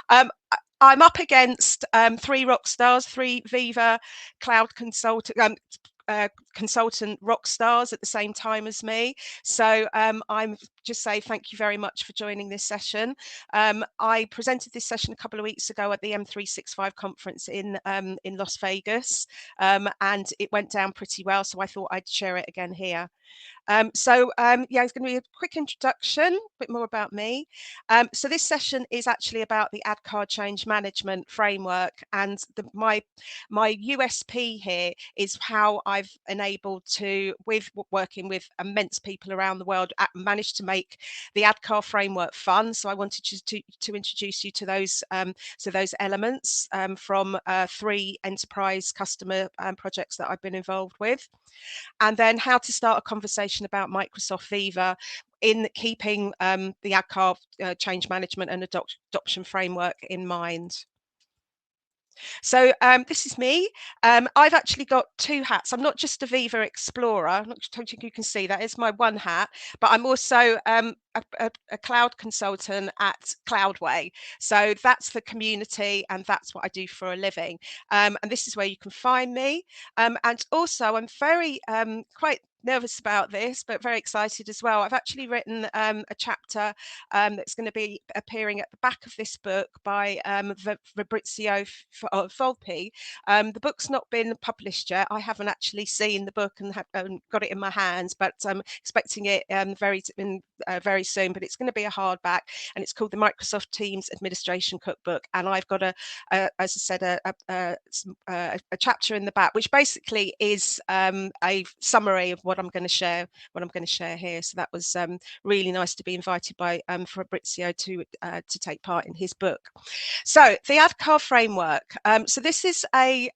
I'm up against three rock stars, three Viva cloud consultant rock stars at the same time as me. So I'm just say thank you very much for joining this session. I presented this session a couple of weeks ago at the M365 conference in Las Vegas, and it went down pretty well. So I thought I'd share it again here. Yeah, it's going to be a quick introduction, a bit more about me. So this session is actually about the ADKAR change management framework, and my USP here is how I've enabled to, with working with immense people around the world, managed to make the ADKAR framework fun. So I wanted to introduce you to those those elements from 3 enterprise customer projects that I've been involved with, and then how to start a conversation about Microsoft Viva in keeping the ADKAR change management and adoption framework in mind. So this is me. I've actually got 2 hats. I'm not just a Viva Explorer. I'm not sure you can see that is my one hat, but I'm also a cloud consultant at Cloudway. So that's the community, and that's what I do for a living. And this is where you can find me. And also, I'm very quite nervous about this, but very excited as well. I've actually written a chapter that's going to be appearing at the back of this book by Fabrizio Volpi. The book's not been published yet. I haven't actually seen the book and got it in my hands, but I'm expecting it very soon. But it's going to be a hardback, and it's called the Microsoft Teams Administration Cookbook. And I've got as I said, a chapter in the back, which basically is a summary of what I'm going to share here. So that was really nice to be invited by Fabrizio to take part in his book. So the ADKAR framework. So this is a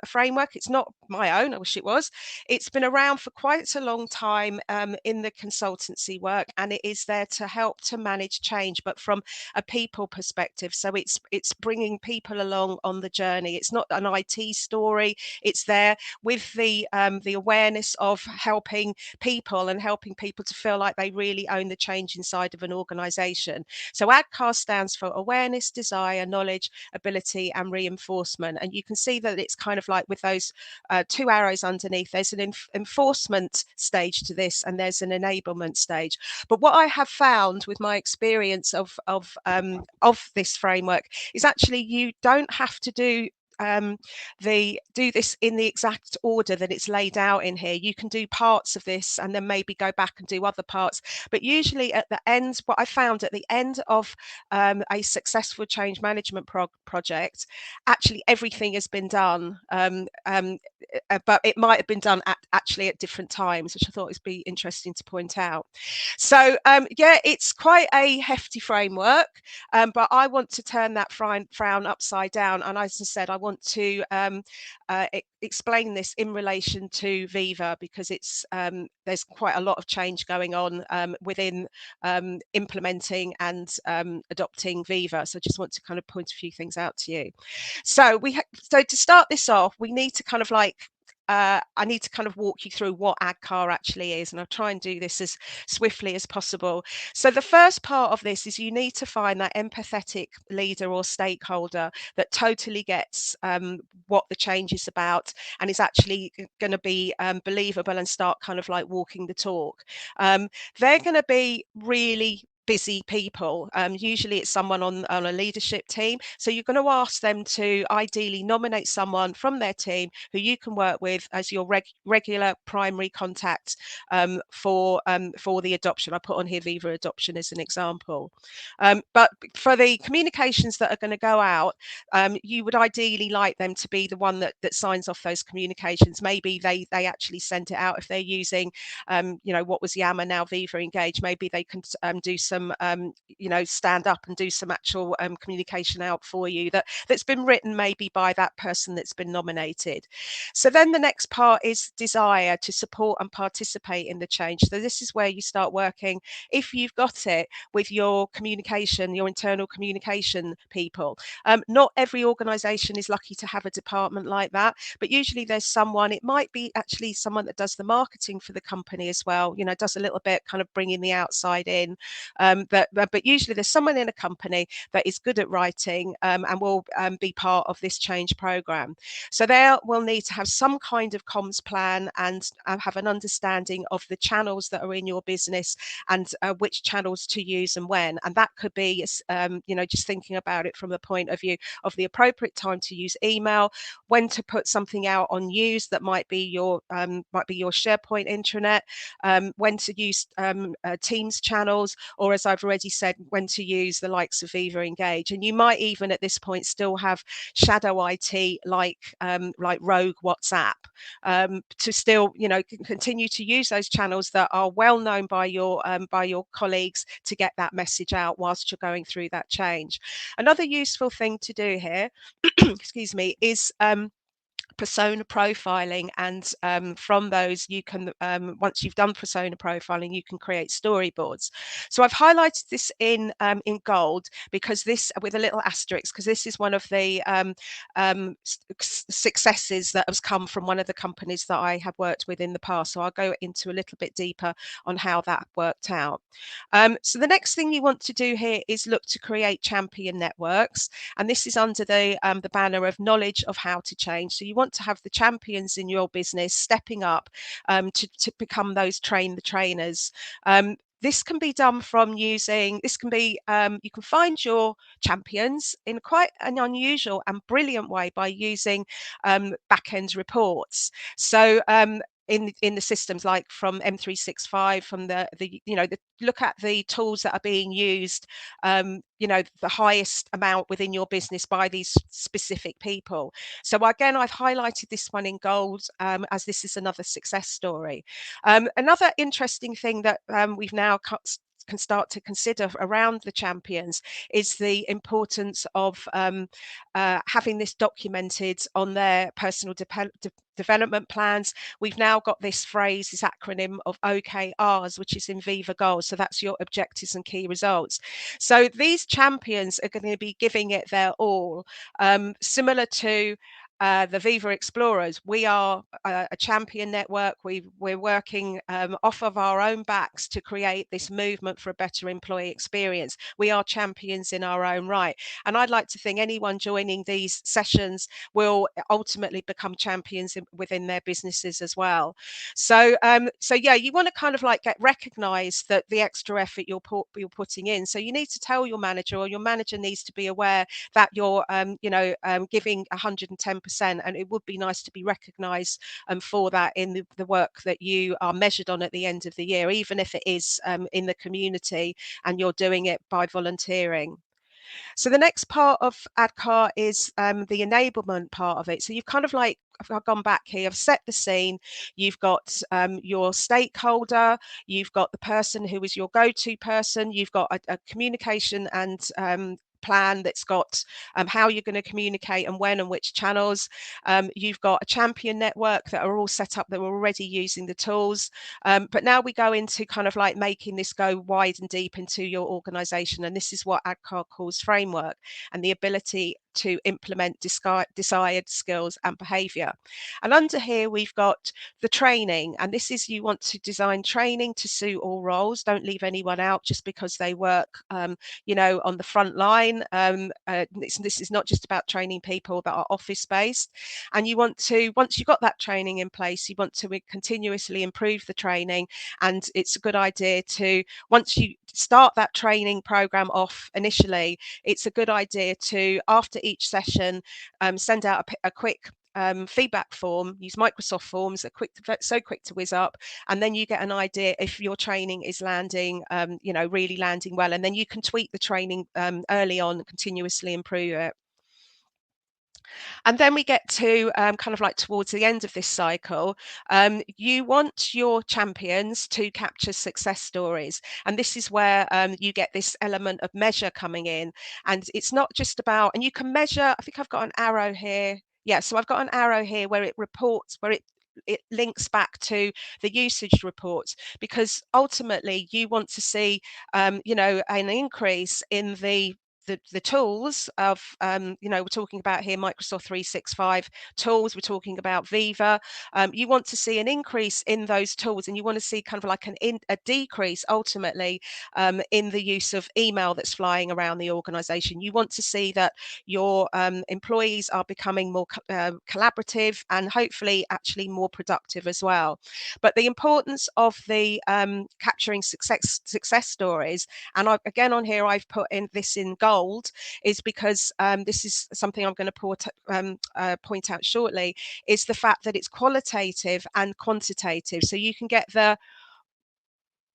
framework. It's not my own. I wish it was. It's been around for quite a long time in the consultancy work, and it is there to help to manage change, but from a people perspective. So it's bringing people along on the journey. It's not an IT story. It's there with the awareness of helping people and helping people to feel like they really own the change inside of an organization. So ADKAR stands for awareness, desire, knowledge, ability, and reinforcement. And you can see that it's kind of like with those 2 arrows underneath, there's an enforcement stage to this, and there's an enablement stage. But what I have found with my experience of this framework is actually you don't have to do this in the exact order that it's laid out in here. You can do parts of this and then maybe go back and do other parts. But usually at the end, what I found at the end of a successful change management project, actually everything has been done. But it might have been done actually at different times, which I thought would be interesting to point out. So yeah, it's quite a hefty framework, but I want to turn that frown upside down. And as I said, I want to explain this in relation to Viva, because it's there's quite a lot of change going on within implementing and adopting Viva. So I just want to kind of point a few things out to you. So so to start this off, we need to kind of like I need to kind of walk you through what ADKAR actually is, and I'll try and do this as swiftly as possible. So the first part of this is you need to find that empathetic leader or stakeholder that totally gets what the change is about and is actually going to be believable and start kind of like walking the talk. They're going to be really busy people. Usually it's someone on a leadership team. So you're going to ask them to ideally nominate someone from their team who you can work with as your regular primary contact for the adoption. I put on here Viva Adoption as an example. But for the communications that are going to go out, you would ideally like them to be the one that signs off those communications. Maybe they actually sent it out if they're using, what was Yammer, now Viva Engage. Maybe they can do some stand up and do some actual communication out for you that's been written maybe by that person that's been nominated. So then the next part is desire to support and participate in the change. So this is where you start working, if you've got it, with your communication, your internal communication people. Not every organization is lucky to have a department like that, but usually there's someone. It might be actually someone that does the marketing for the company as well, does a little bit kind of bringing the outside in. But usually there's someone in a company that is good at writing, and will be part of this change program. So they will need to have some kind of comms plan and have an understanding of the channels that are in your business, and which channels to use and when. And that could be, just thinking about it from the point of view of the appropriate time to use email, when to put something out on news that might be your SharePoint intranet, when to use Teams channels, or as I've already said, when to use the likes of Viva Engage. And you might even at this point still have shadow IT like rogue WhatsApp, to still continue to use those channels that are well known by your colleagues to get that message out whilst you're going through that change. Another useful thing to do here excuse me, is persona profiling. And from those you can, once you've done persona profiling, you can create storyboards. So I've highlighted this in gold, because this, with a little asterisk, because this is one of the successes that has come from one of the companies that I have worked with in the past. So I'll go into a little bit deeper on how that worked out. So the next thing you want to do here is look to create champion networks, and this is under the banner of knowledge of how to change. So you want to have the champions in your business stepping up to become those train the trainers. This can be done from using, this can be, you can find your champions in quite an unusual and brilliant way by using back-end reports. So in the systems like from M365, from the look at the tools that are being used, the highest amount within your business by these specific people. So again, I've highlighted this one in gold, as this is another success story. Another interesting thing that we've now can start to consider around the champions is the importance of having this documented on their personal development plans. We've now got this phrase, this acronym of ADKARs, which is in Viva Goals. So that's your objectives and key results. So these champions are going to be giving it their all, similar to the Viva Explorers. We are a champion network. We're working off of our own backs to create this movement for a better employee experience. We are champions in our own right. And I'd like to think anyone joining these sessions will ultimately become champions within their businesses as well. So yeah, you want to kind of like get recognized that the extra effort you're putting in. So you need to tell your manager, or your manager needs to be aware that you're giving 110%, and it would be nice to be recognized for that in the work that you are measured on at the end of the year, even if it is in the community and you're doing it by volunteering. So the next part of ADKAR is the enablement part of it. So you've kind of like, I've gone back here, I've set the scene. You've got your stakeholder, you've got the person who is your go-to person, you've got a communication and plan that's got how you're going to communicate and when and which channels. You've got a champion network that are all set up, that are already using the tools. But now we go into kind of like making this go wide and deep into your organization. And this is what ADKAR calls framework, and the ability to implement desired skills and behavior. And under here, we've got the training. And this is, you want to design training to suit all roles. Don't leave anyone out just because they work, on the front line. This is not just about training people that are office based. And you want to, once you've got that training in place, you want to continuously improve the training. And it's a good idea to, once you start that training program off initially, it's a good idea to, after each session, send out a quick feedback form. Use Microsoft Forms, so quick to whiz up, and then you get an idea if your training is landing, really landing well, and then you can tweak the training early on and continuously improve it. And then we get to kind of like towards the end of this cycle, you want your champions to capture success stories. And this is where you get this element of measure coming in. And it's not just about, and you can measure, I think I've got an arrow here. Yeah, so I've got an arrow here where it reports, where it links back to the usage reports, because ultimately you want to see, an increase in the the tools of, we're talking about here Microsoft 365 tools, we're talking about Viva. You want to see an increase in those tools, and you want to see kind of like a decrease ultimately in the use of email that's flying around the organization. You want to see that your employees are becoming more collaborative and hopefully actually more productive as well. But the importance of the capturing success stories, and again on here I've put in this in gold, is because this is something I'm going to point out shortly, is the fact that it's qualitative and quantitative. So you can get the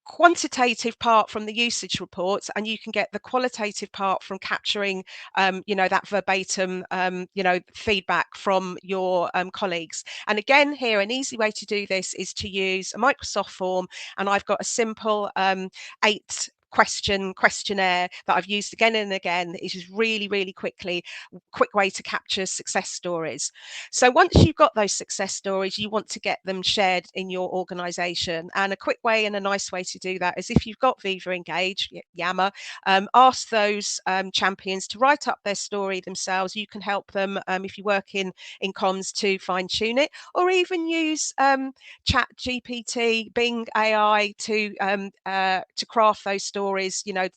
quantitative part from the usage reports, and you can get the qualitative part from capturing that verbatim feedback from your colleagues. And again here, an easy way to do this is to use a Microsoft form, and I've got a simple 8-questionnaire that I've used again and again. It is really quick way to capture success stories. So once you've got those success stories, you want to get them shared in your organization. And a quick way and a nice way to do that is, if you've got Viva Engage, Yammer, ask those champions to write up their story themselves. You can help them if you work in comms to fine tune it, or even use Chat GPT, Bing AI to craft those stories, to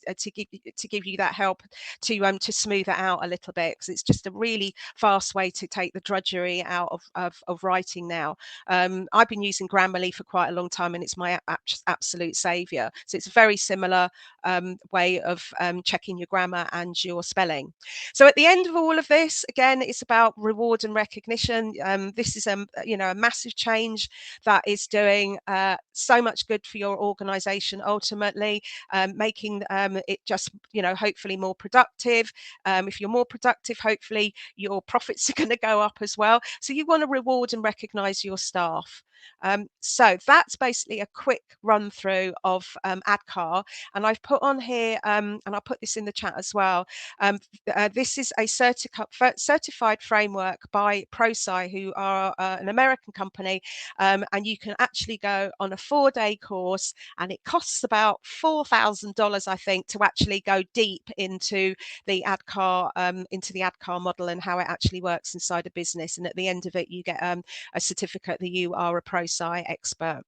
give you that help to smooth it out a little bit, because it's just a really fast way to take the drudgery out of writing now. I've been using Grammarly for quite a long time, and it's my absolute savior. So it's a very similar way of checking your grammar and your spelling. So at the end of all of this, again, it's about reward and recognition. This is a massive change that is doing so much good for your organization, ultimately making it just hopefully more productive. If you're more productive, hopefully your profits are going to go up as well. So you want to reward and recognize your staff. So that's basically a quick run through of ADKAR, and I've put on here, and I'll put this in the chat as well. This is a certified framework by ProSci, who are an American company, and you can actually go on a 4-day course, and it costs about $4,000, I think, to actually go deep into the ADKAR model and how it actually works inside a business. And at the end of it, you get a certificate that you are a ProSci expert.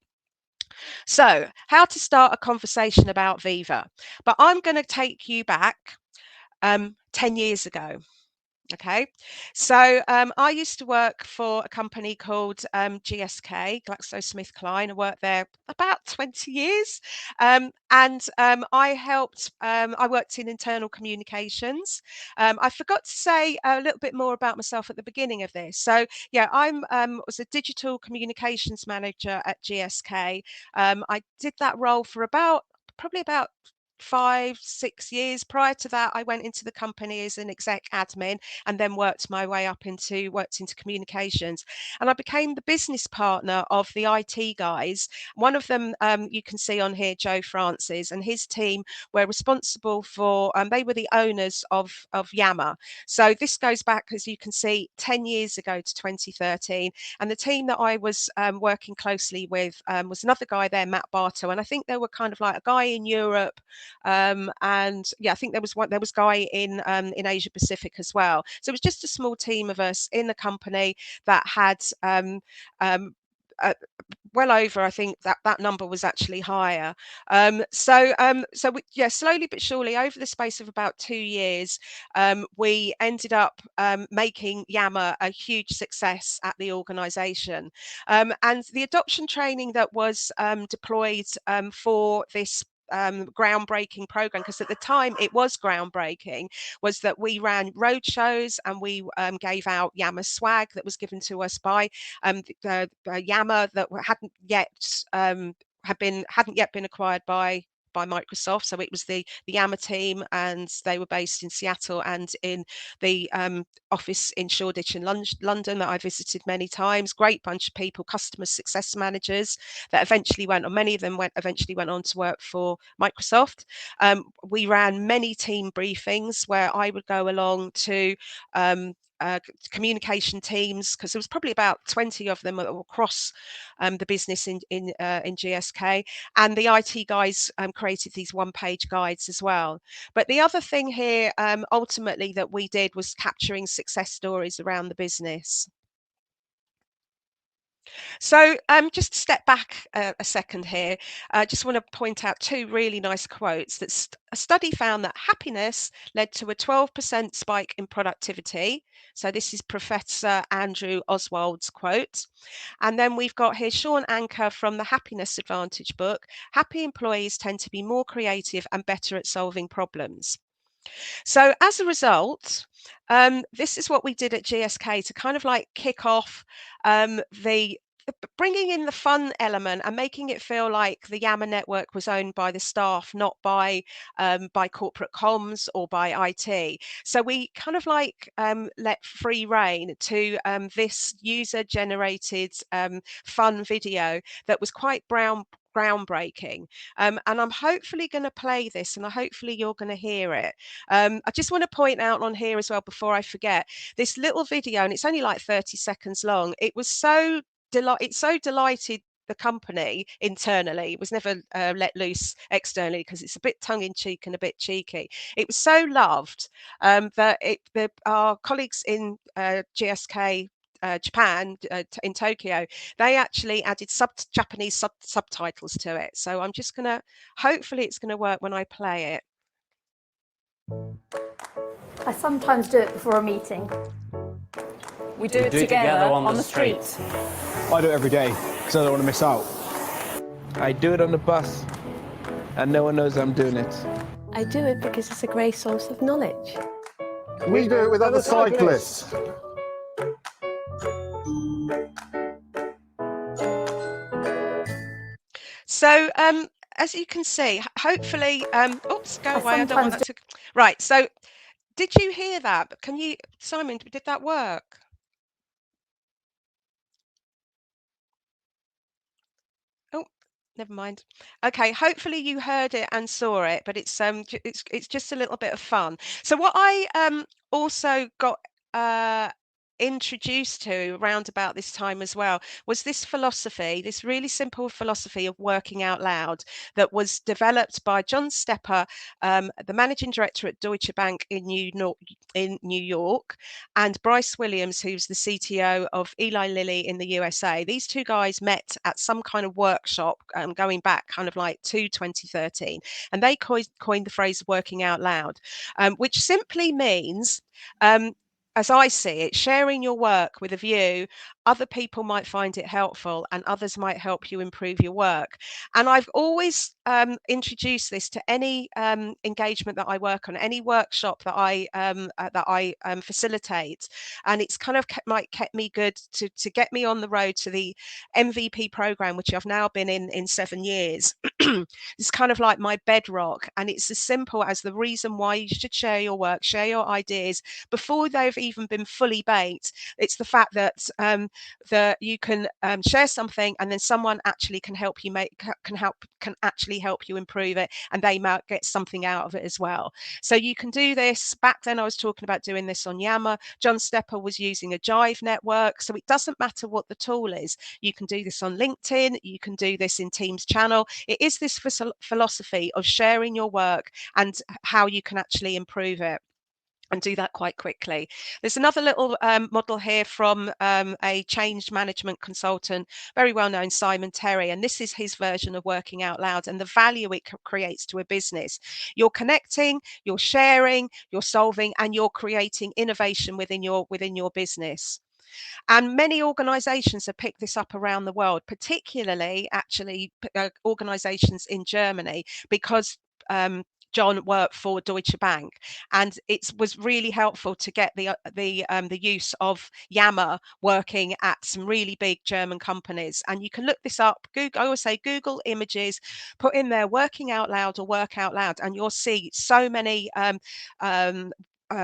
So, how to start a conversation about Viva? But I'm going to take you back 10 years ago. Okay, so I used to work for a company called GSK, GlaxoSmithKline. I worked there about 20 years, and I worked in internal communications. I forgot to say a little bit more about myself at the beginning of this. So yeah, I was a digital communications manager at GSK. I did that role for probably about 5-6 years. Prior to that, I went into the company as an exec admin, and then worked my way up into communications, and I became the business partner of the IT guys. One of them, you can see on here, Joe Francis and his team were responsible for, they were the owners of Yammer. So this goes back, as you can see, 10 years ago to 2013, and the team that I was working closely with was another guy there, Matt Bartow, and I think there were kind of like a guy in Europe, and yeah, I think there was guy in Asia Pacific as well. So it was just a small team of us in the company that had well over, I think that number was actually higher. Slowly but surely, over the space of about 2 years, we ended up making Yammer a huge success at the organization. And the adoption training that was deployed for this groundbreaking program, because at the time it was groundbreaking, was that we ran road shows, and we gave out Yammer swag that was given to us by Yammer, that hadn't yet been acquired by Microsoft. So it was the Yammer team, and they were based in Seattle and in the office in Shoreditch in London that I visited many times. Great bunch of people, customer success managers that eventually many of them eventually went on to work for Microsoft. We ran many team briefings where I would go along to communication teams, because there was probably about 20 of them across the business in GSK, and the IT guys created these one-page guides as well. But the other thing here, ultimately, that we did was capturing success stories around the business. So just to step back a second here, I just want to point out two really nice quotes. That a study found that happiness led to a 12% spike in productivity. So this is Professor Andrew Oswald's quote. And then we've got here Sean Anker from the Happiness Advantage book. Happy employees tend to be more creative and better at solving problems. So as a result, this is what we did at GSK to kind of like kick off the bringing in the fun element and making it feel like the Yammer network was owned by the staff, not by corporate comms or by IT. So we kind of like let free rein to this user-generated fun video that was quite groundbreaking. And I'm hopefully going to play this, and hopefully you're going to hear it. I just want to point out on here as well, before I forget, this little video, and it's only like 30 seconds long. It was so delighted the company internally. It was never let loose externally because it's a bit tongue-in-cheek and a bit cheeky. It was so loved that our colleagues in GSK Japan, in Tokyo, they actually added Japanese subtitles to it. So I'm just going to, hopefully it's going to work when I play it. I sometimes do it before a meeting. We do it together on the street. I do it every day because I don't want to miss out. I do it on the bus and no one knows I'm doing it. I do it because it's a great source of knowledge. We do it with other cyclists. So as you can see, hopefully, oops, go away. I don't want that to. Right. So did you hear that? Can you, Simon, did that work? Oh, never mind. Okay, hopefully you heard it and saw it, but it's just a little bit of fun. So what I also got introduced to around about this time as well was this philosophy, this really simple philosophy of working out loud that was developed by John Stepper, the managing director at Deutsche Bank in New York, and Bryce Williams, who's the CTO of Eli Lilly in the USA. These two guys met at some kind of workshop going back kind of like to 2013, and they coined the phrase working out loud, which simply means as I see it, sharing your work with a view other people might find it helpful and others might help you improve your work. And I've always introduced this to any engagement that I work on, any workshop that I facilitate, and it's kind of kept me good to get me on the road to the MVP program, which I've now been in 7 years. It's kind of like my bedrock, and it's as simple as the reason why you should share your work, share your ideas before they've even been fully baked. It's the fact that you can share something, and then someone actually can help you can actually help you improve it, and they might get something out of it as well. So you can do this. Back then I was talking about doing this on Yammer. John Stepper was using a Jive network, so it doesn't matter what the tool is. You can do this on LinkedIn, you can do this in Teams channel. It is this philosophy of sharing your work and how you can actually improve it, and do that quite quickly. There's another little model here from a change management consultant, very well known, Simon Terry, and this is his version of working out loud and the value it creates to a business. You're connecting, you're sharing, you're solving, and you're creating innovation within your business. And many organizations have picked this up around the world, particularly actually organizations in Germany, because John worked for Deutsche Bank, and it was really helpful to get the use of Yammer working at some really big German companies. And you can look this up. Google, I always say Google Images, put in there working out loud or work out loud, and you'll see so many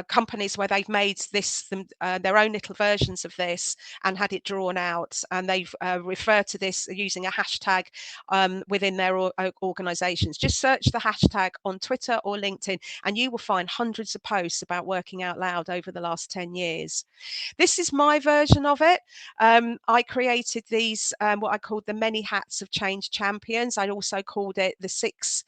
companies where they've made this their own little versions of this and had it drawn out, and they've referred to this using a hashtag within their organizations. Just search the hashtag on Twitter or LinkedIn and you will find hundreds of posts about working out loud over the last 10 years. This is my version of it. I created these, what I called the many hats of change champions. I also called it the six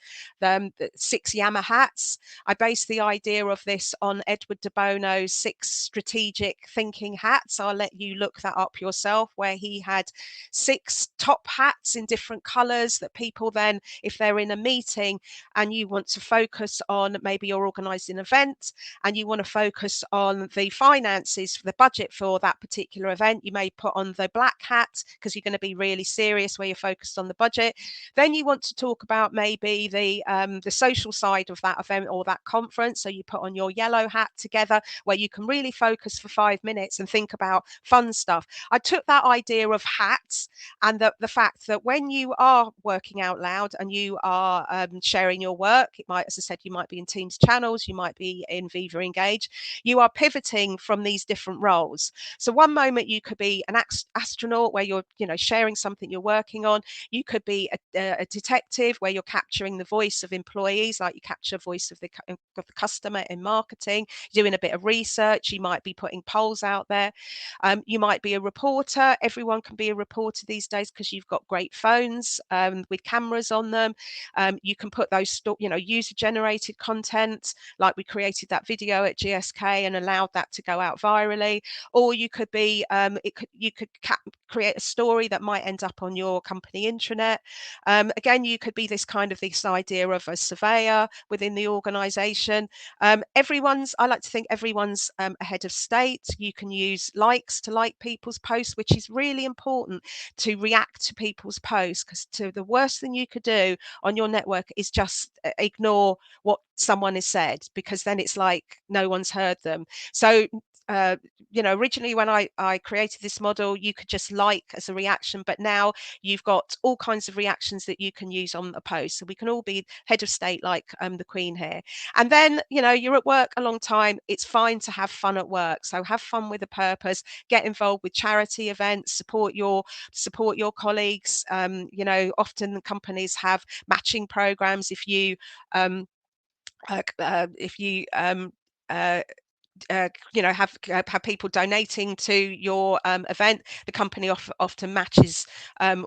Yama hats. I based the idea of this on Edward de Bono's 6 strategic thinking hats. I'll let you look that up yourself, where he had 6 top hats in different colors that people then, if they're in a meeting and you want to focus on, maybe you're organizing an event and you want to focus on the finances for the budget for that particular event, you may put on the black hat because you're going to be really serious where you're focused on the budget. Then you want to talk about maybe the social side of that event or that conference, so you put on your yellow hat together where you can really focus for 5 minutes and think about fun stuff. I took that idea of hats and the fact that when you are working out loud and you are sharing your work, it might, as I said, you might be in Teams channels, you might be in Viva Engage, you are pivoting from these different roles. So one moment you could be an astronaut where you're sharing something you're working on. You could be a detective where you're capturing the voice of employees, like you capture voice of the customer in marketing, doing a bit of research. You might be putting polls out there. You might be a reporter. Everyone can be a reporter these days because you've got great phones with cameras on them. You can put those user-generated content, like we created that video at GSK and allowed that to go out virally. Or you could be you could create a story that might end up on your company intranet. Again, you could be this idea of a surveyor within the organization. I like to think everyone's a head of state. You can use likes to like people's posts, which is really important to react to people's posts, because the worst thing you could do on your network is just ignore what someone has said, because then it's like no one's heard them. So originally when I created this model, you could just like as a reaction, but now you've got all kinds of reactions that you can use on a post. So we can all be head of state like the Queen here. And then, you're at work a long time. It's fine to have fun at work. So have fun with a purpose, get involved with charity events, support your colleagues. Often companies have matching programs. If you have people donating to your event, the company often matches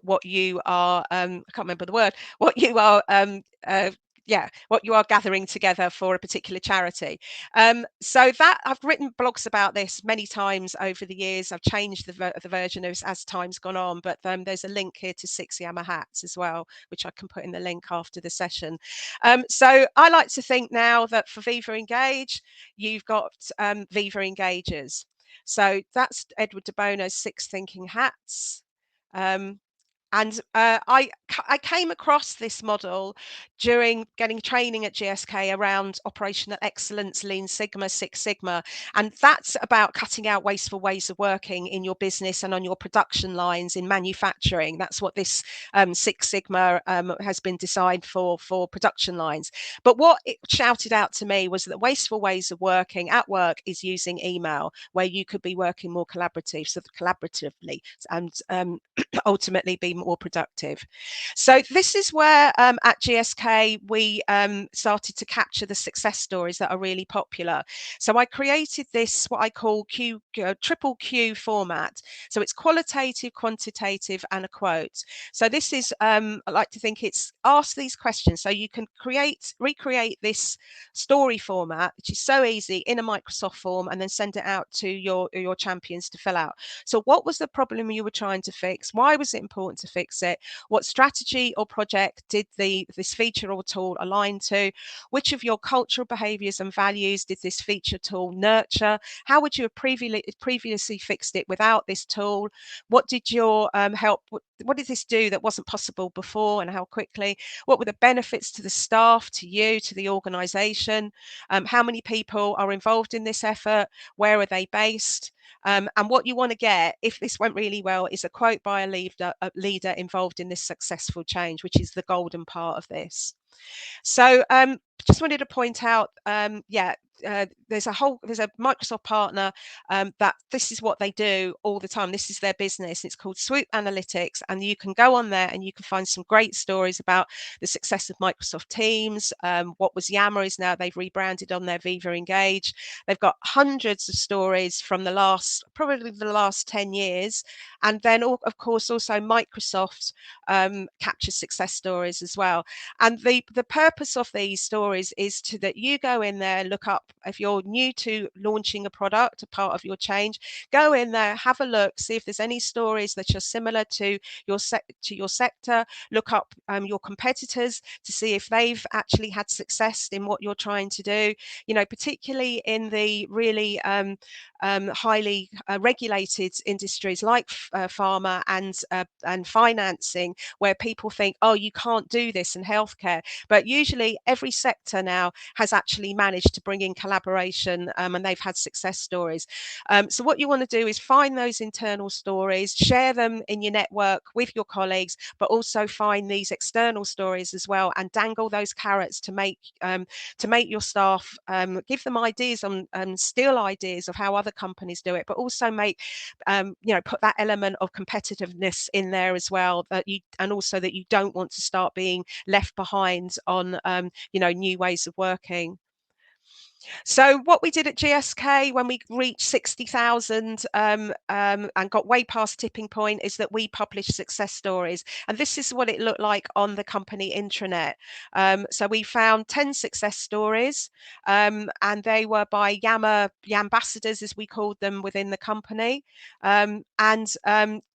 what you are I can't remember the word, what you are what you are gathering together for a particular charity. So that I've written blogs about this many times over the years. I've changed the version as time's gone on, but there's a link here to 6 Yama hats as well, which I can put in the link after the session. So I like to think now that for Viva Engage, you've got Viva Engagers. So that's Edward de Bono's 6 thinking hats. And I came across this model during getting training at GSK around operational excellence, Lean Sigma, Six Sigma. And that's about cutting out wasteful ways of working in your business and on your production lines in manufacturing. That's what this Six Sigma has been designed for production lines. But what it shouted out to me was that wasteful ways of working at work is using email, where you could be working more collaboratively and ultimately be more productive. So this is where at GSK we started to capture the success stories that are really popular. So I created this, what I call triple Q format. So it's qualitative, quantitative, and a quote. So this is, I like to think it's ask these questions. So you can recreate this story format, which is so easy, in a Microsoft form, and then send it out to your champions to fill out. So what was the problem you were trying to fix? Why was it important to fix it? What strategy or project did this feature or tool align to? Which of your cultural behaviors and values did this feature tool nurture? How would you have previously fixed it without this tool? What did your what did this do that wasn't possible before, and how quickly? What were the benefits to the staff, to you, to the organization? How many people are involved in this effort? Where are they based? And what you want to get, if this went really well, is a quote by a leader involved in this successful change, which is the golden part of this. So just wanted to point out, there's a Microsoft partner that this is what they do all the time. This is their business. It's called Swoop Analytics, and you can go on there and you can find some great stories about the success of Microsoft Teams. What was Yammer is now they've rebranded on their Viva Engage. They've got hundreds of stories from probably the last 10 years. And then, of course, also Microsoft captures success stories as well. And the purpose of these stories is that you go in there, look up, if you're new to launching a product, a part of your change, go in there, have a look, see if there's any stories that are similar to your sector, look up your competitors to see if they've actually had success in what you're trying to do, particularly in the really highly regulated industries like pharma and financing, where people think, oh, you can't do this in healthcare. But usually every sector now has actually managed to bring in collaboration, and they've had success stories. So what you want to do is find those internal stories, share them in your network with your colleagues, but also find these external stories as well, and dangle those carrots to make your staff, give them ideas on steal ideas of how other companies do it, but also make put that element of competitiveness in there as well, and also that you don't want to start being left behind on new ways of working. So what we did at GSK when we reached 60,000 and got way past tipping point is that we published success stories. And this is what it looked like on the company intranet. So we found 10 success stories, and they were by Yammer ambassadors, as we called them within the company.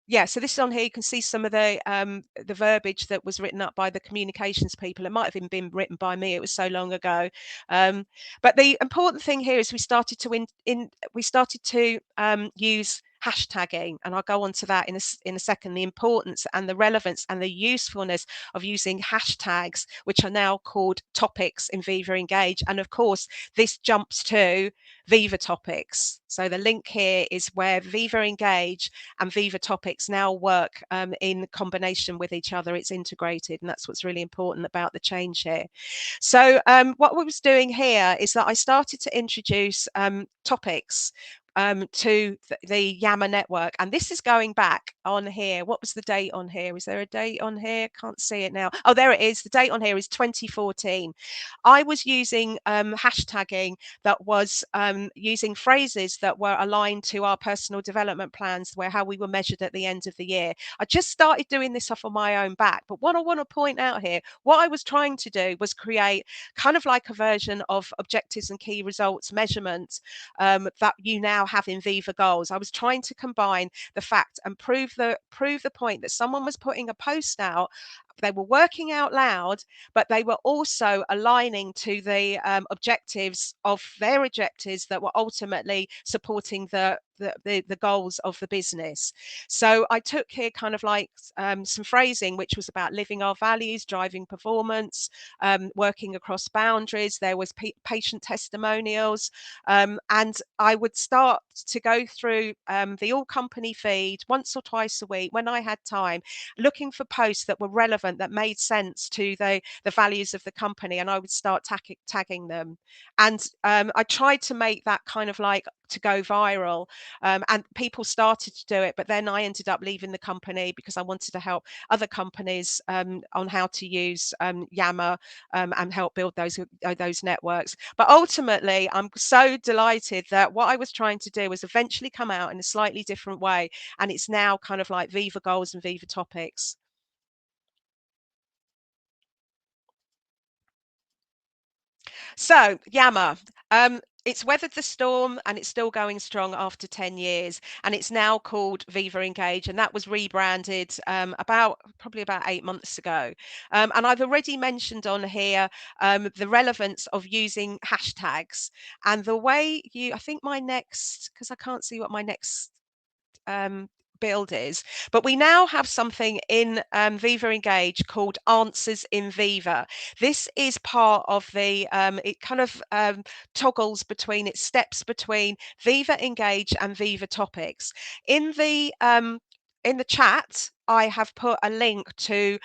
Yeah, so this is on here. You can see some of the verbiage that was written up by the communications people. It might have even been written by me. It was so long ago. But the important thing here is we started to use hashtagging, and I'll go on to that in a second. The importance and the relevance and the usefulness of using hashtags, which are now called topics in Viva Engage, and of course this jumps to Viva Topics. So the link here is where Viva Engage and Viva Topics now work in combination with each other. It's integrated, and that's what's really important about the change here. So what I was doing here is that I started to introduce topics to the Yammer network, and this is going back on here. What was the date on here? Is there a date on here? Can't see it now. Oh, there it is. The date on here is 2014. I was using hashtagging that was using phrases that were aligned to our personal development plans, where how we were measured at the end of the year. I just started doing this off on my own back, but what I want to point out here, what I was trying to do was create kind of like a version of objectives and key results measurement that you now have in Viva Goals. I was trying to combine the fact and prove the point that someone was putting a post out. They were working out loud, but they were also aligning to the objectives that were ultimately supporting the goals of the business. So I took here kind of like some phrasing which was about living our values, driving performance, working across boundaries. There was patient testimonials, and I would start to go through the all company feed once or twice a week when I had time, looking for posts that were relevant, that made sense to the values of the company, and I would start tagging them. And I tried to make that kind of like to go viral, and people started to do it, but then I ended up leaving the company because I wanted to help other companies on how to use Yammer and help build those networks. But ultimately, I'm so delighted that what I was trying to do was eventually come out in a slightly different way, and it's now kind of like Viva Goals and Viva Topics. So Yammer, it's weathered the storm and it's still going strong after 10 years, and it's now called Viva Engage, and that was rebranded probably about 8 months ago. And I've already mentioned on here the relevance of using hashtags, and the way I think my next, because I can't see what my next build is, but we now have something in Viva Engage called Answers in Viva. This is part of the it kind of toggles between, it steps between Viva Engage and Viva Topics. In the chat I have put a link to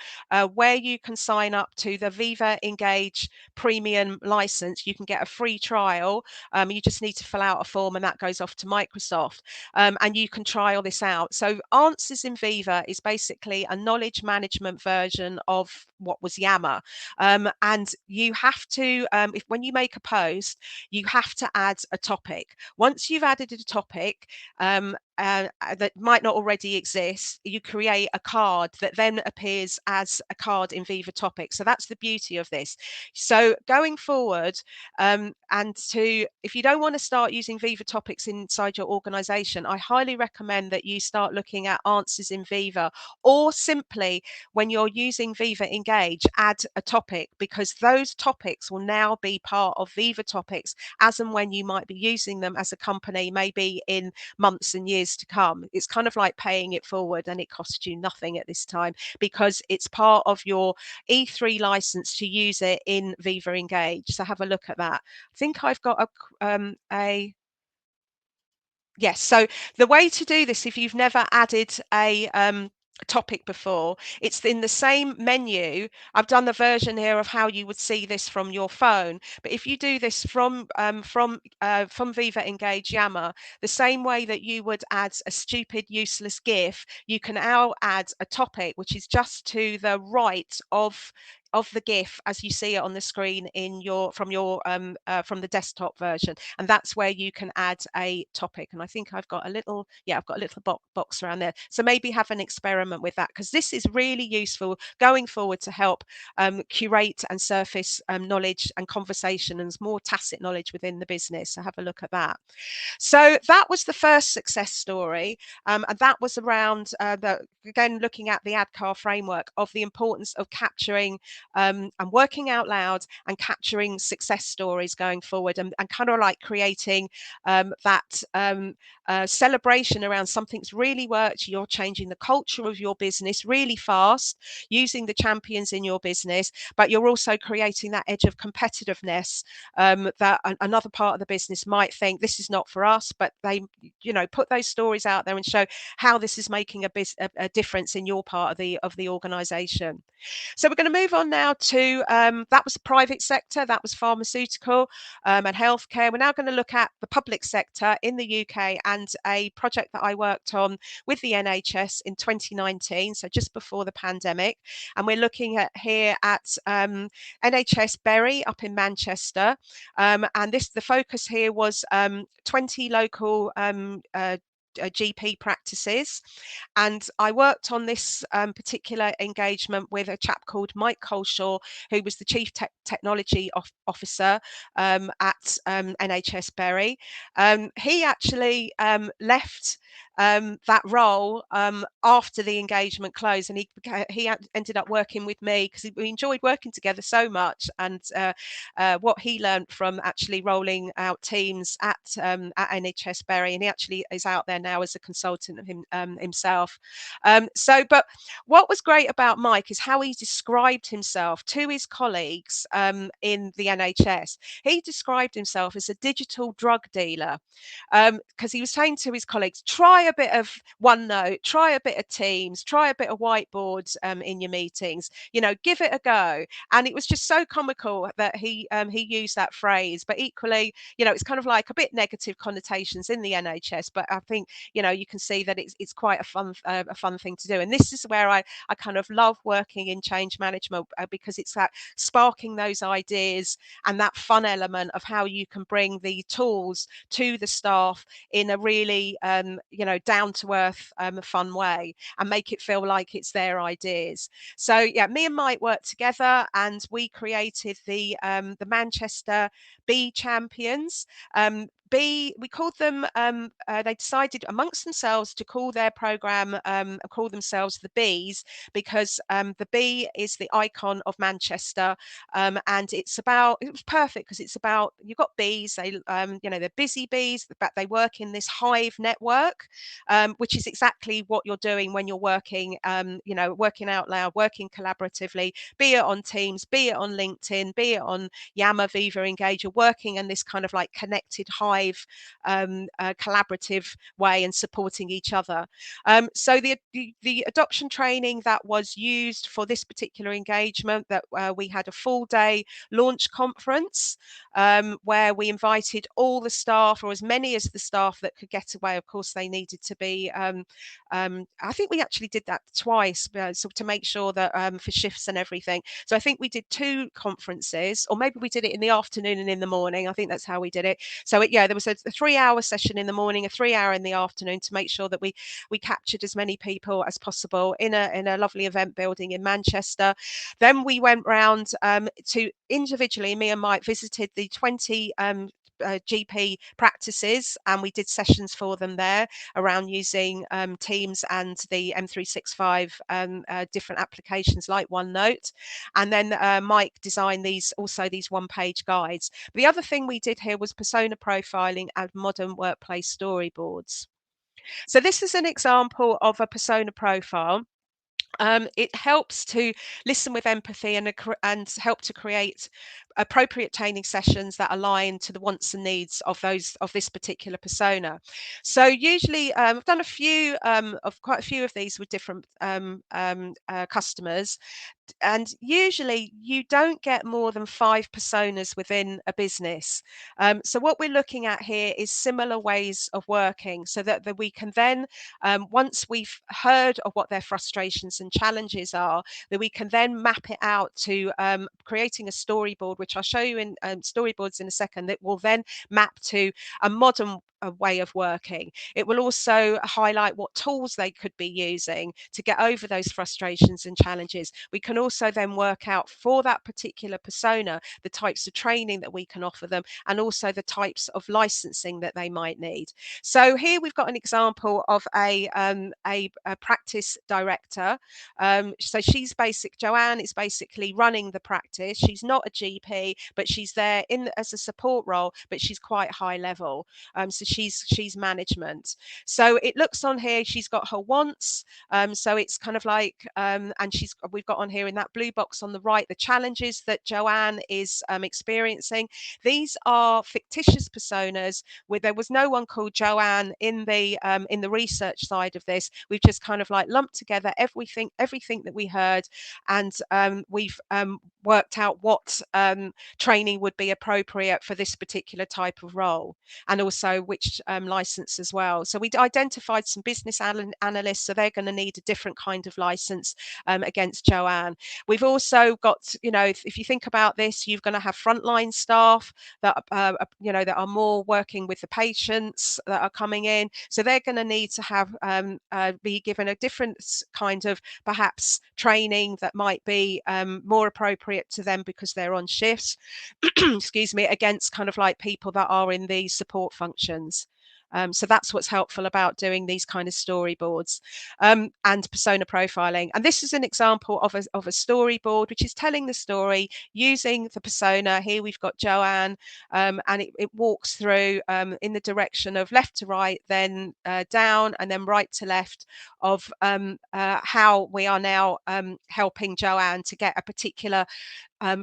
where you can sign up to the Viva Engage Premium license. You can get a free trial. You just need to fill out a form, and that goes off to Microsoft. And you can trial this out. So Answers in Viva is basically a knowledge management version of what was Yammer. And you have to, when you make a post, you have to add a topic. Once you've added a topic, that might not already exist, you create a card that then appears as a card in Viva Topics. So that's the beauty of this. So going forward, if you don't want to start using Viva Topics inside your organization, I highly recommend that you start looking at Answers in Viva, or simply when you're using Viva Engage, add a topic, because those topics will now be part of Viva Topics as and when you might be using them as a company, maybe in months and years to come. It's kind of like paying it forward, and it costs you nothing at this time because it's part of your E3 license to use it in Viva Engage. So have a look at that. I think I've got yes. So the way to do this, if you've never added a topic before, it's in the same menu. I've done the version here of how you would see this from your phone, but if you do this from Viva Engage Yammer, the same way that you would add a stupid useless GIF, you can now add a topic which is just to the right of the GIF as you see it on the screen from the desktop version, and that's where you can add a topic. And I think I've got a little box around there, so maybe have an experiment with that, because this is really useful going forward to help curate and surface knowledge and conversation and more tacit knowledge within the business. So have a look at that. So that was the first success story, and that was around again looking at the ADKAR framework of the importance of capturing and working out loud and capturing success stories going forward, and kind of like creating that celebration around something's really worked. You're changing the culture of your business really fast using the champions in your business, but you're also creating that edge of competitiveness that another part of the business might think this is not for us, but they put those stories out there and show how this is making a difference in your part of the organization. So we're going to move on now to that was the private sector, that was pharmaceutical and healthcare. We're now going to look at the public sector in the UK and a project that I worked on with the NHS in 2019, so just before the pandemic. And we're looking at here at NHS Bury up in Manchester, and the focus here was 20 local GP practices, and I worked on this particular engagement with a chap called Mike Coleshaw, who was the Chief Technology Officer at NHS Bury. He actually left that role after the engagement closed, and he ended up working with me because we enjoyed working together so much, and what he learned from actually rolling out teams at NHS Bury, and he actually is out there now as a consultant himself. But what was great about Mike is how he described himself to his colleagues in the NHS. He described himself as a digital drug dealer, because he was saying to his colleagues, try a bit of OneNote, try a bit of Teams, try a bit of whiteboards in your meetings, give it a go. And it was just so comical that he used that phrase, but equally, it's kind of like a bit negative connotations in the NHS, but I think, you can see that it's quite a fun thing to do. And this is where I kind of love working in change management, because it's that sparking those ideas and that fun element of how you can bring the tools to the staff in a really down to earth fun way and make it feel like it's their ideas. So yeah, me and Mike worked together and we created the Manchester Bee Champions. We called them, they decided amongst themselves to call their program, call themselves the Bees, because the bee is the icon of Manchester. And it was perfect because it's about, you've got bees, they're busy bees, but they work in this hive network, which is exactly what you're doing when you're working, working out loud, working collaboratively, be it on Teams, be it on LinkedIn, be it on Yammer, Viva Engage, you're working in this kind of like connected hive safe, collaborative way and supporting each other. So the adoption training that was used for this particular engagement, that we had a full day launch conference where we invited all the staff, or as many as the staff that could get away. Of course, they needed to be, I think we actually did that twice, so to make sure that for shifts and everything. So I think we did 2 conferences, or maybe we did it in the afternoon and in the morning. I think that's how we did it. So yeah, there was a 3-hour session in the morning, a 3-hour in the afternoon, to make sure that we captured as many people as possible in a lovely event building in Manchester. Then we went round to individually, me and Mike visited the 20 GP practices, and we did sessions for them there around using Teams and the M365 different applications like OneNote. And then Mike designed these one-page guides. The other thing we did here was persona profiling and modern workplace storyboards. So this is an example of a persona profile. It helps to listen with empathy and help to create appropriate training sessions that align to the wants and needs of this particular persona. So usually I've done quite a few of these with different customers, and usually you don't get more than 5 personas within a business. So what we're looking at here is similar ways of working, so that we can then, once we've heard of what their frustrations and challenges are, that we can then map it out to creating a storyboard, which I'll show you in storyboards in a second, that will then map to a modern way of working. It will also highlight what tools they could be using to get over those frustrations and challenges. We can also then work out for that particular persona the types of training that we can offer them, and also the types of licensing that they might need. So here we've got an example of a practice director. So Joanne is basically running the practice. She's not a GP, but she's there as a support role, but she's quite high level. So she's management. So it looks on here, she's got her wants. So it's kind of like, and we've got on here in that blue box on the right, the challenges that Joanne is experiencing. These are fictitious personas, where there was no one called Joanne in the research side of this. We've just kind of like lumped together everything that we heard, and we've worked out what training would be appropriate for this particular type of role, and also which license as well. So we identified some business analysts, so they're going to need a different kind of license against Joanne. We've also got, if you think about this, you're going to have frontline staff that that are more working with the patients that are coming in, so they're going to need to have be given a different kind of perhaps training that might be more appropriate to them because they're on shifts excuse me, against kind of like people that are in the support functions. So that's what's helpful about doing these kind of storyboards and persona profiling. And this is an example of a storyboard, which is telling the story using the persona. Here we've got Joanne, and it walks through in the direction of left to right, then down, and then right to left of how we are now helping Joanne to get a particular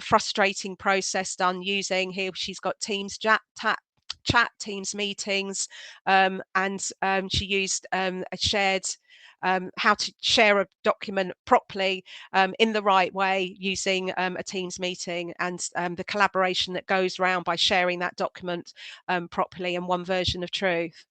frustrating process done using, here she's got Teams chat Teams meetings, and she used a shared how to share a document properly in the right way using a Teams meeting, and the collaboration that goes around by sharing that document properly in one version of truth.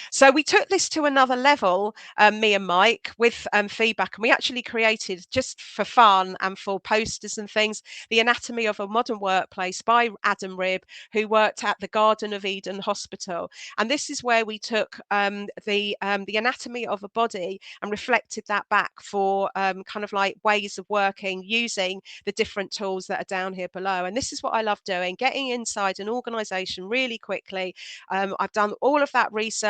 So we took this to another level, me and Mike, with feedback, and we actually created, just for fun and for posters and things, the Anatomy of a Modern Workplace by Adam Ribb, who worked at the Garden of Eden Hospital. And this is where we took the anatomy of a body and reflected that back for kind of like ways of working using the different tools that are down here below. And this is what I love doing, getting inside an organization really quickly. I've done all of that research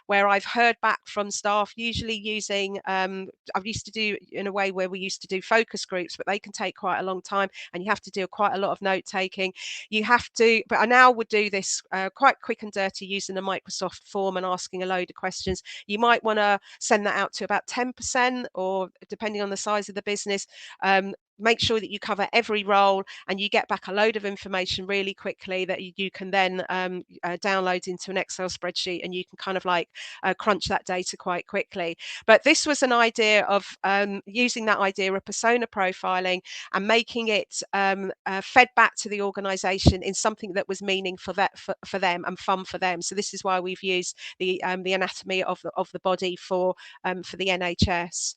where I've heard back from staff, usually using I used to do in a way where we used to do focus groups, but they can take quite a long time and you have to do quite a lot of note taking. But I now would do this quite quick and dirty using a Microsoft form and asking a load of questions. You might want to send that out to about 10%, or depending on the size of the business, make sure that you cover every role and you get back a load of information really quickly that you can then download into an Excel spreadsheet, and you can kind of like crunch that data quite quickly. But this was an idea of using that idea of persona profiling and making it fed back to the organization in something that was meaningful for them and fun for them. So this is why we've used the anatomy of the body for the NHS.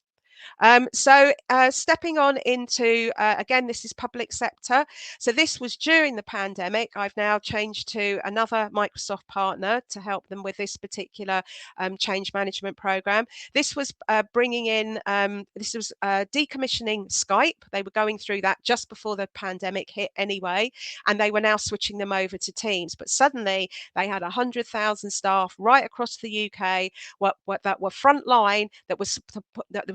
So stepping on into, again, this is public sector. So this was during the pandemic. I've now changed to another Microsoft partner to help them with this particular change management program. This was bringing in, this was decommissioning Skype. They were going through that just before the pandemic hit anyway, and they were now switching them over to Teams. But suddenly they had 100,000 staff right across the UK that were frontline, that was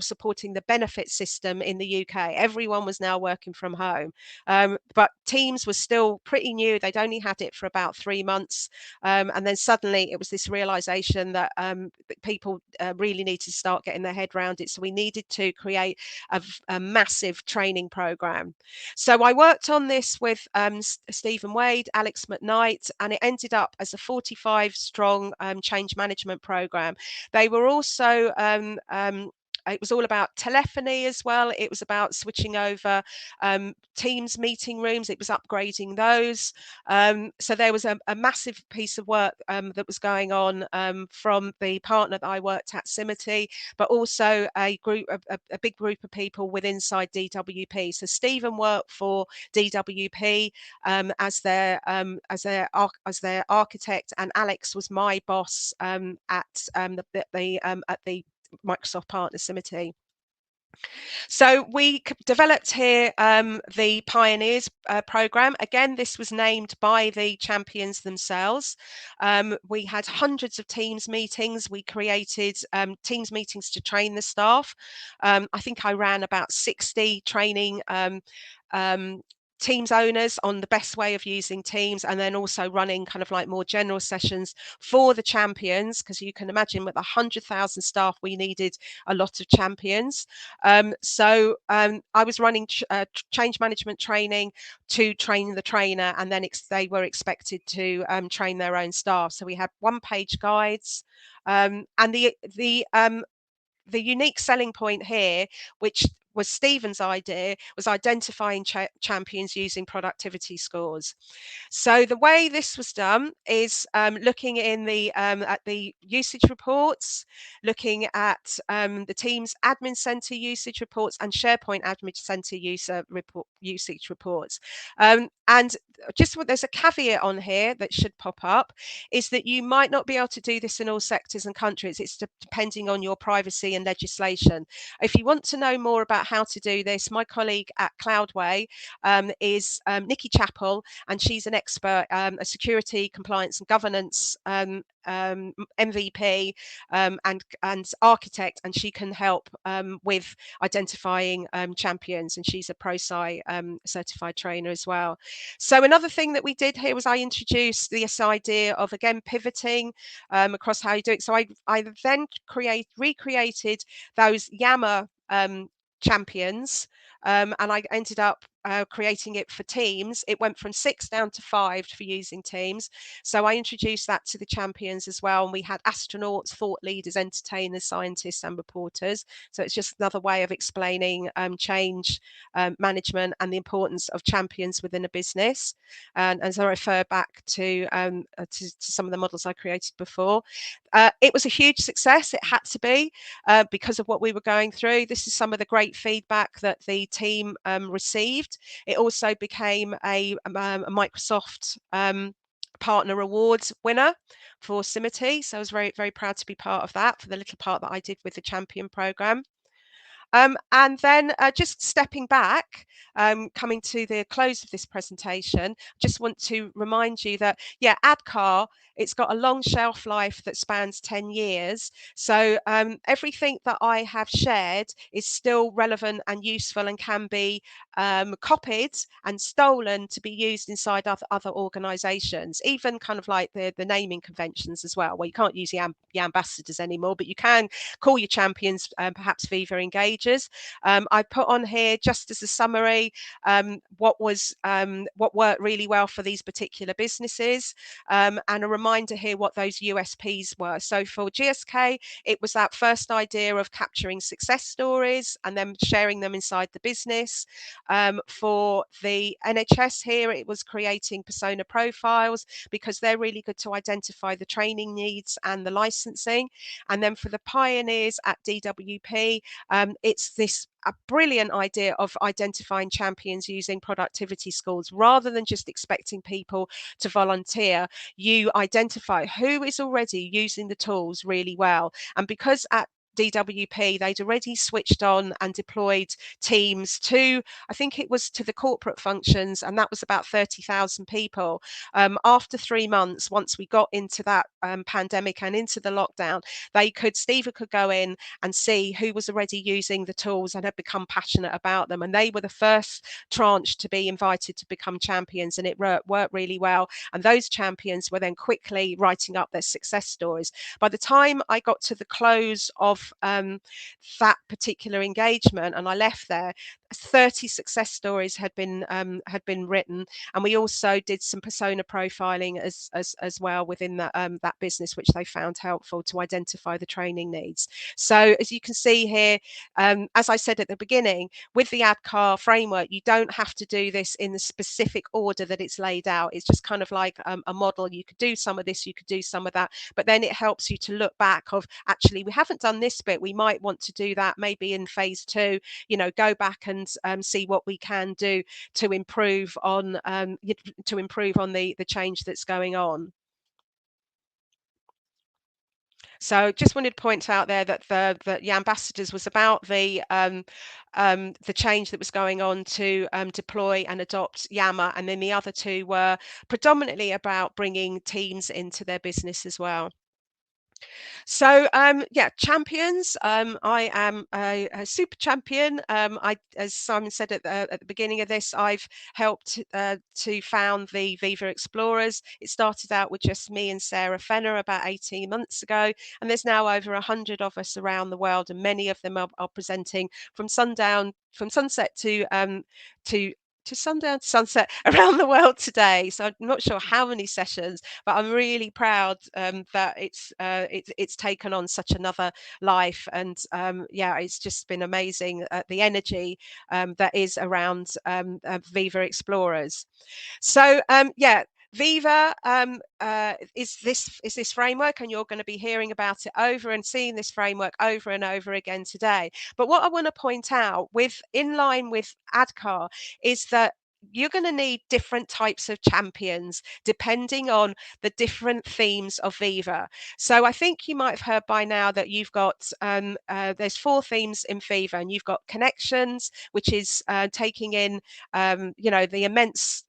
supporting the benefit system in the UK. Everyone was now working from home, but Teams was still pretty new. They'd only had it for about 3 months, and then suddenly it was this realization that people really needed to start getting their head around it. So we needed to create a massive training program. So I worked on this with Stephen Wade, Alex McKnight, and it ended up as a 45 strong change management program. They were also it was all about telephony as well. It was about switching over Teams meeting rooms. It was upgrading those. So there was a massive piece of work that was going on from the partner that I worked at, Simity, but also a big group of people with inside DWP. So Stephen worked for DWP as their architect, and Alex was my boss at the Microsoft partner Simity. So we developed here the Pioneers program. Again, this was named by the champions themselves. We had hundreds of Teams meetings. We created Teams meetings to train the staff. I think I ran about 60 training Teams owners on the best way of using Teams, and then also running kind of like more general sessions for the champions, because you can imagine with 100,000 staff, we needed a lot of champions. So I was running change management training to train the trainer, and then they were expected to train their own staff. So we had one-page guides, and the unique selling point here, which was Stephen's idea, was identifying champions using productivity scores. So the way this was done is looking in at the usage reports, looking at the Teams Admin Center usage reports and SharePoint Admin Center usage reports. And just there's a caveat on here that should pop up, is that you might not be able to do this in all sectors and countries. It's depending on your privacy and legislation. If you want to know more about how to do this, my colleague at Cloudway is Nikki Chappell, and she's an expert, a security, compliance and governance MVP and architect, and she can help with identifying champions, and she's a ProSci certified trainer as well. So another thing that we did here was I introduced this idea of, again, pivoting across how you do it. So I then recreated those Yammer champions, and I ended up creating it for Teams. It went from 6 down to 5 for using Teams. So I introduced that to the champions as well. And we had astronauts, thought leaders, entertainers, scientists and reporters. So it's just another way of explaining change management and the importance of champions within a business. And as I refer back to some of the models I created before, it was a huge success. It had to be because of what we were going through. This is some of the great feedback that the team received. It also became a Microsoft Partner Awards winner for Simity. So I was very, very proud to be part of that for the little part that I did with the Champion program. And then just stepping back, coming to the close of this presentation, just want to remind you that, yeah, ADKAR, it's got a long shelf life that spans 10 years. So everything that I have shared is still relevant and useful and can be copied and stolen to be used inside other organizations, even kind of like the naming conventions as well, where you can't use the ambassadors anymore, but you can call your champions perhaps Viva Engagers. managers. I put on here just as a summary what worked really well for these particular businesses, and a reminder here what those USPs were. So for GSK, it was that first idea of capturing success stories and then sharing them inside the business. For the NHS here, it was creating persona profiles because they're really good to identify the training needs and the licensing. And then for the pioneers at DWP, it's this a brilliant idea of identifying champions using productivity schools. Rather than just expecting people to volunteer, you identify who is already using the tools really well. And because at DWP, they'd already switched on and deployed teams to, I think it was to the corporate functions, and that was about 30,000 people. After 3 months, once we got into that pandemic and into the lockdown, Steve could go in and see who was already using the tools and had become passionate about them. And they were the first tranche to be invited to become champions, and it worked really well. And those champions were then quickly writing up their success stories. By the time I got to the close of that particular engagement and I left there, 30 success stories had been written, and we also did some persona profiling as well within that business, which they found helpful to identify the training needs. So as you can see here, as I said at the beginning, with the ADKAR framework, you don't have to do this in the specific order that it's laid out. It's just kind of like a model. You could do some of this, you could do some of that, but then it helps you to look back of, actually, we haven't done this bit, we might want to do that maybe in phase 2, go back and see what we can do to improve on the change that's going on. So just wanted to point out there that the ambassadors was about the change that was going on to deploy and adopt Yammer, and then the other 2 were predominantly about bringing teams into their business as well. So yeah, champions. I am a super champion. As Simon said at the beginning of this, I've helped to found the Viva Explorers. It started out with just me and Sarah Fenner about 18 months ago, and there's now over 100 of us around the world, and many of them are presenting from sunset to sundown to sunset around the world today. So I'm not sure how many sessions, but I'm really proud that it's taken on such another life. And yeah, it's just been amazing, the energy that is around Viva Explorers. So yeah, Viva is this framework, and you're going to be hearing about it over and seeing this framework over and over again today. But what I want to point out, in line with ADKAR, is that you're going to need different types of champions depending on the different themes of Viva. So I think you might have heard by now that you've got there's 4 themes in Viva, and you've got connections, which is taking in the immense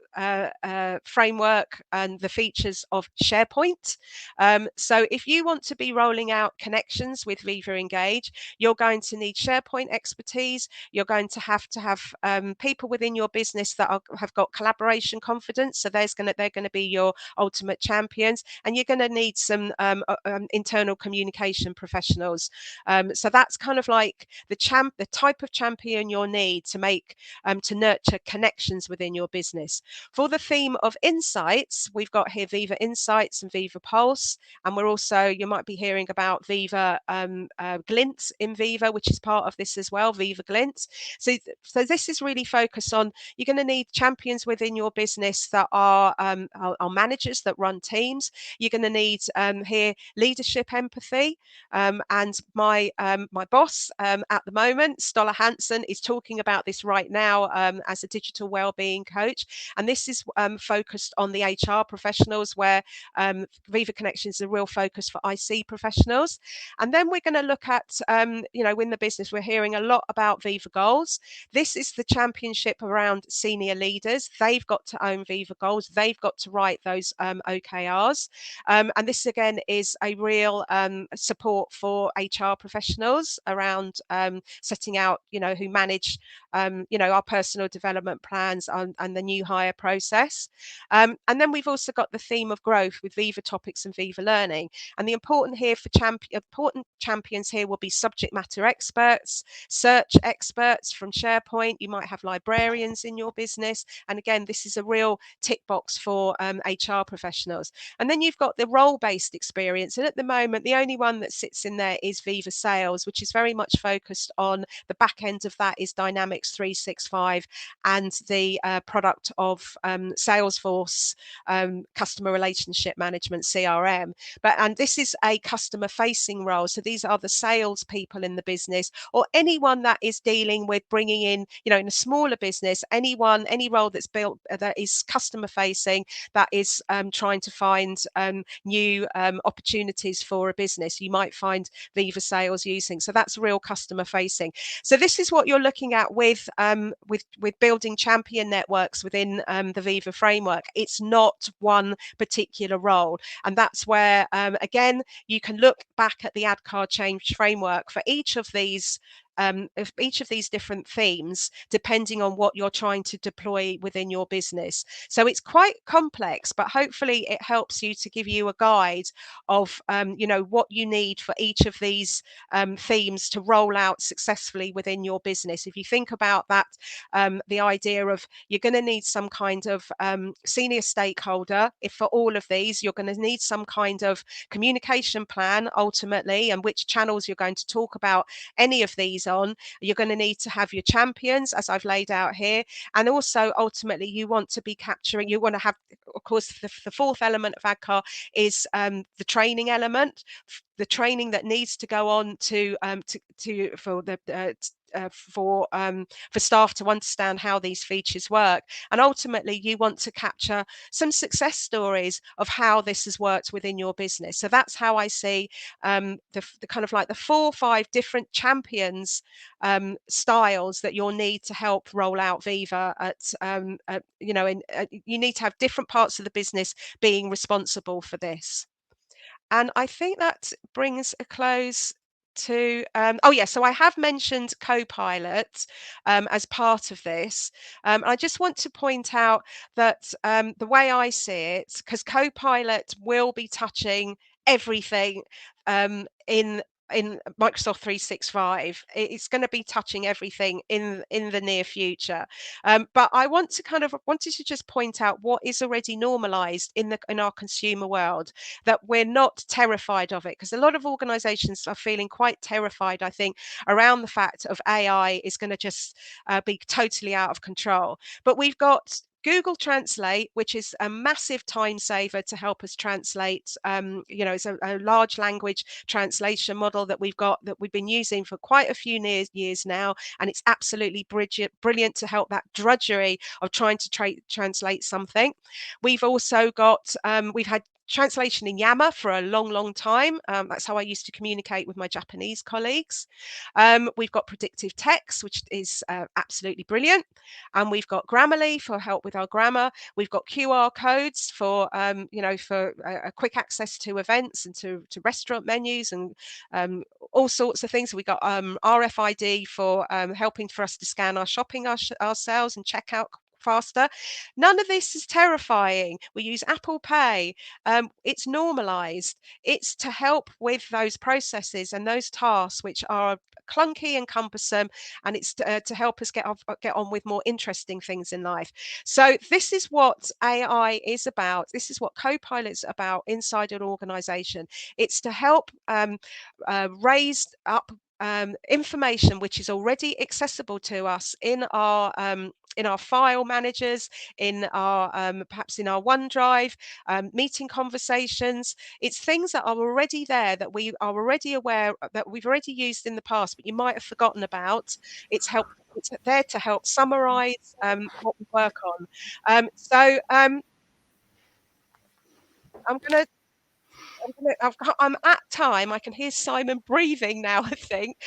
framework and the features of SharePoint. So if you want to be rolling out connections with Viva Engage, you're going to need SharePoint expertise. You're going to have people within your business that have got collaboration confidence. So they're going to be your ultimate champions, and you're going to need some internal communication professionals. So that's kind of like the type of champion you'll need to nurture connections within your business. For the theme of insights, we've got here Viva Insights and Viva Pulse, and you might be hearing about Viva Glint in Viva, which is part of this as well, Viva Glint. So this is really focused on, you're going to need champions within your business that are managers that run teams. You're going to need here leadership empathy, and my boss at the moment, Stolla Hansen, is talking about this right now as a digital wellbeing coach, and this is focused on the HR professionals, where Viva Connections is a real focus for IC professionals. And then we're going to look at in the business, we're hearing a lot about Viva Goals. This is the championship around senior leaders. They've got to own Viva Goals. They've got to write those OKRs. And this again is a real support for HR professionals around setting out, who manage, our personal development plans and the new hire process. And then we've also got the theme of growth with Viva Topics and Viva Learning. And the important champions here will be subject matter experts, search experts from SharePoint. You might have librarians in your business. And again, this is a real tick box for HR professionals. And then you've got the role-based experience. And at the moment, the only one that sits in there is Viva Sales, which is very much focused on the back end of that is Dynamics 365 and the product of Salesforce customer relationship management, CRM. And this is a customer facing role. So these are the sales people in the business, or anyone that is dealing with bringing in, in a smaller business, any role that's built that is customer facing, that is trying to find new opportunities for a business. You might find Viva Sales using. So that's real customer facing. So this is what you're looking at with building champion networks within the Viva framework. It's not one particular role. And that's where, again, you can look back at the ADKAR change framework for each of these different themes, depending on what you're trying to deploy within your business. So it's quite complex, but hopefully it helps you to give you a guide of, what you need for each of these themes to roll out successfully within your business. If you think about that, the idea of you're going to need some kind of senior stakeholder. If for all of these, you're going to need some kind of communication plan ultimately, and which channels you're going to talk about any of these on. You're going to need to have your champions, as I've laid out here, and also ultimately you want to have, of course, the fourth element of ADKAR is the training element, the training that needs to go on for staff to understand how these features work. And ultimately, you want to capture some success stories of how this has worked within your business. So that's how I see the kind of like the 4 or 5 different champions styles that you'll need to help roll out Viva you need to have different parts of the business being responsible for this. And I think that brings a close to so I have mentioned Copilot as part of this. I just want to point out that the way I see it, because Copilot will be touching everything in Microsoft 365. It's going to be touching everything in the near future. But I wanted to just point out what is already normalized in our consumer world, that we're not terrified of it, because a lot of organizations are feeling quite terrified, I think, around the fact of AI is going to just be totally out of control. But we've got Google Translate, which is a massive time saver to help us translate. It's a large language translation model that we've been using for quite a few years now, and it's absolutely brilliant to help that drudgery of trying to translate something. We've also got we've had translation in Yammer for a long time. That's how I used to communicate with my Japanese colleagues. We've got predictive text, which is absolutely brilliant. And we've got Grammarly for help with our grammar. We've got QR codes for a quick access to events and to restaurant menus and all sorts of things. So we've got RFID for helping for us to scan our shopping ourselves and check out faster. None of this is terrifying. We use Apple Pay. It's normalized. It's to help with those processes and those tasks which are clunky and cumbersome, and it's to help us get on with more interesting things in life. So this is what AI is about. This is what Copilot's about inside an organization. It's to help raise up information which is already accessible to us in our file managers, in our perhaps in our OneDrive, meeting conversations. It's things that are already there, that we are already aware, that we've already used in the past, but you might have forgotten about. It's there to help summarize what we work on. I'm at time. I can hear Simon breathing now, I think.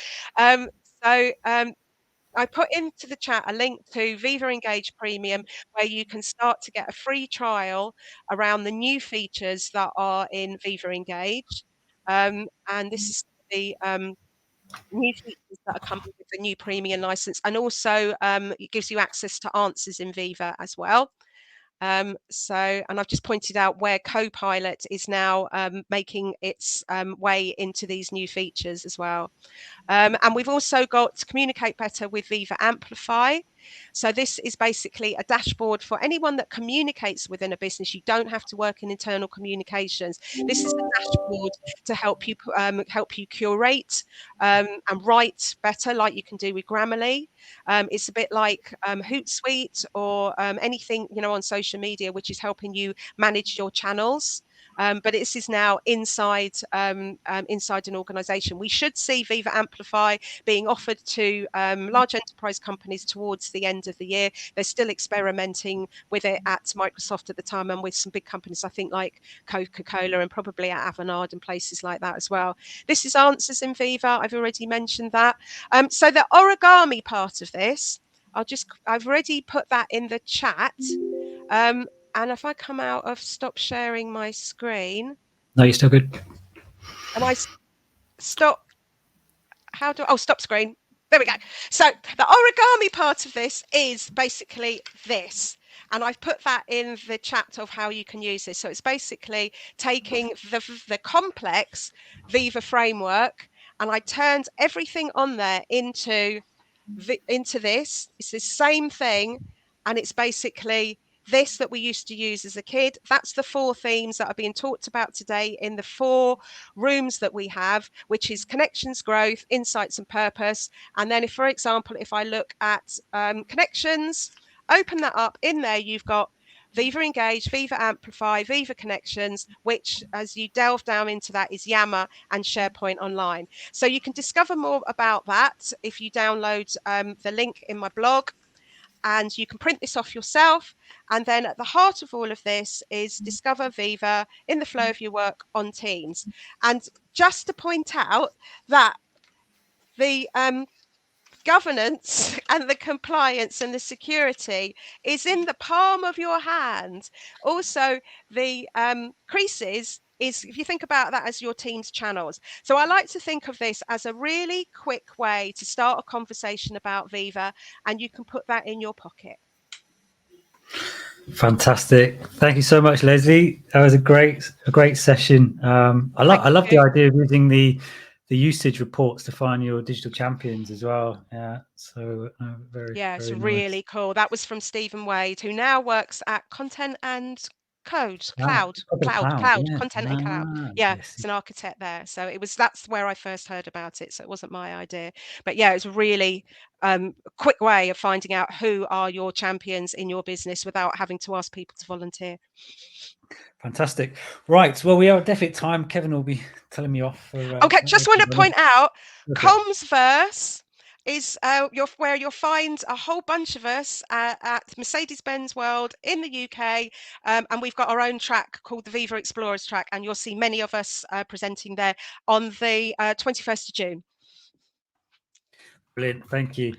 I put into the chat a link to Viva Engage Premium, where you can start to get a free trial around the new features that are in Viva Engage. And this is the new features that are coming with the new premium license. And also it gives you access to answers in Viva as well. And I've just pointed out where Copilot is now making its way into these new features as well. And we've also got to communicate better with Viva Amplify. So this is basically a dashboard for anyone that communicates within a business. You don't have to work in internal communications. This is a dashboard to help you curate and write better, like you can do with Grammarly. It's a bit like Hootsuite or anything, you know, on social media, which is helping you manage your channels. But this is now inside inside an organization. We should see Viva Amplify being offered to large enterprise companies towards the end of the year. They're still experimenting with it at Microsoft at the time, and with some big companies, I think like Coca-Cola and probably at Avanade and places like that as well. This is Answers in Viva. I've already mentioned that. So the origami part of this, I've already put that in the chat. And if I come out of stop sharing my screen. No, you're still good. And I stop. Stop screen. There we go. So the origami part of this is basically this. And I've put that in the chat of how you can use this. So it's basically taking the complex Viva framework, and I turned everything on there into this. It's the same thing, and it's basically this that we used to use as a kid. That's the 4 themes that are being talked about today in the 4 rooms that we have, which is connections, growth, insights, and purpose. And then if, for example, if I look at connections, open that up, in there you've got Viva Engage, Viva Amplify, Viva Connections, which as you delve down into that is Yammer and SharePoint Online. So you can discover more about that if you download the link in my blog. And you can print this off yourself. And then at the heart of all of this is discover Viva in the flow of your work on Teams. And just to point out that the governance and the compliance and the security is in the palm of your hand. Also, the creases is, if you think about that as your team's channels. So I like to think of this as a really quick way to start a conversation about Viva, and you can put that in your pocket. Fantastic. Thank you so much, Lesley. That was a great session. I love the idea of using the usage reports to find your digital champions as well. Yeah. So it's very really nice. cool. That was from Stephen Wade, who now works at Content and Cloud, yeah. Content and Cloud. Yeah, Yes. it's an architect there. So that's where I first heard about it. So it wasn't my idea, but yeah, it's really quick way of finding out who are your champions in your business without having to ask people to volunteer. Fantastic. Right. Well, we are at definite time. Kevin will be telling me off. Okay, just want to point out, Comms Verse is where you'll find a whole bunch of us at Mercedes-Benz World in the UK, and we've got our own track called the Viva Explorers track, and you'll see many of us presenting there on the 21st of June. Brilliant, thank you.